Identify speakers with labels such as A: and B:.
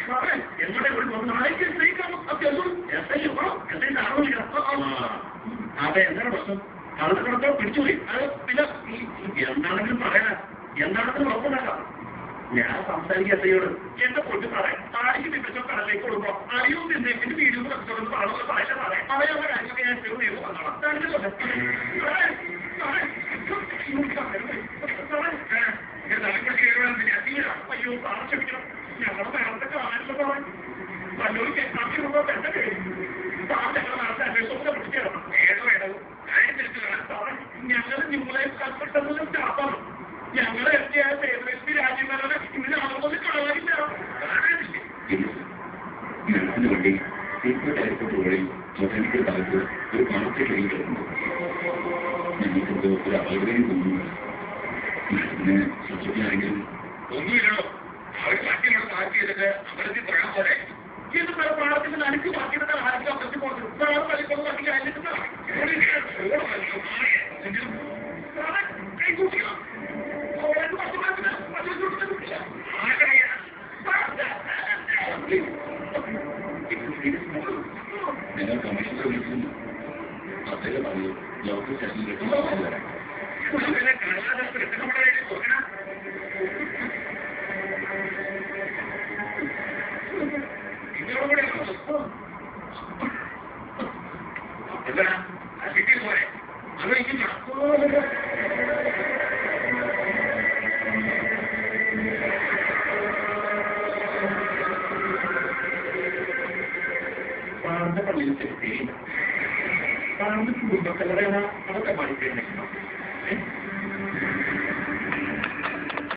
A: എവിടെ നാളേക്ക് സ്ത്രീക്കാണോ അതെ എന്താണ് പ്രശ്നം കള്ളക്കടത്തോ പിടിച്ചുപോയി അത് പിന്നെ എന്താണെങ്കിലും പറയാ എന്താണെങ്കിലും ഉറപ്പുണ്ടാക്കാം ഞാൻ സംസാരിക്കുക എസ്ഐയോട് എന്റെ പൊട്ടി പറയാം താടിക്ക് നിമിഷം കടലേക്ക് കൊടുക്കോ അറിയോ എന്റെ വീഡിയോ കടത്തോട് ആളുകൾ പറയാൻ പറയാനുള്ള കാര്യമൊക്കെ ഞാൻ ചെയ്ത് വന്നോളാം അയ്യോ ക്ഷമിക്കണം ഞങ്ങളുടെ നേരത്തെ കാണാനുള്ള പറയാം നല്ലൊരു കേൾക്കാറുമ്പോ എന്റെ ഞങ്ങളുടെ നേരത്തെ അന്വേഷണത്തെ പിടിക്കണം ഏതോ ഇടവും ഞങ്ങൾ നിങ്ങളെ കൽപ്പെട്ടതിലും സ്റ്റാഫാണ് ഞങ്ങളെ എത്തിയായ പേര് രാജ്യങ്ങളുടെ ഇന്ന് ആളുകൾ കാണാനില്ല
B: വണ്ടി എയർപോർട്ട് എയർപോർട്ട് വഴി ബൊട്ടാനിക്കൽ ഭാഗത്ത് ഒരു പണത്തെ കഴിഞ്ഞിട്ടുണ്ട് ഞങ്ങൾക്ക് ഒരു അപകടം തോന്നുന്നു പിന്നെ ശ്രദ്ധിക്കാനെങ്കിലും
A: ഒന്നുമില്ലല്ലോ അവർ ബാക്കിയുള്ള പാർക്ക് ചെയ്തിട്ട് അമ്പലത്തിൽ തൊഴാൻ പോലെ ഇത് പല പ്രാർത്ഥന എനിക്ക് ബാക്കിയുടെ ആർക്കും അമ്പലത്തിൽ പോകുന്നത് വലിപ്പം ബാക്കി
B: ഞങ്ങൾ കമ്മീഷണർ വിളിക്കുന്നു അദ്ദേഹം പറയൂ ലോക്കൽ സ്റ്റേഷനിലേക്ക് വരാം
A: സിറ്റി പോലെ അറിയിക്കുന്ന പള്ളിയിൽ തെറ്റി കുടുംബക്കാരാണ് അതൊക്കെ പഠിക്കുന്നത്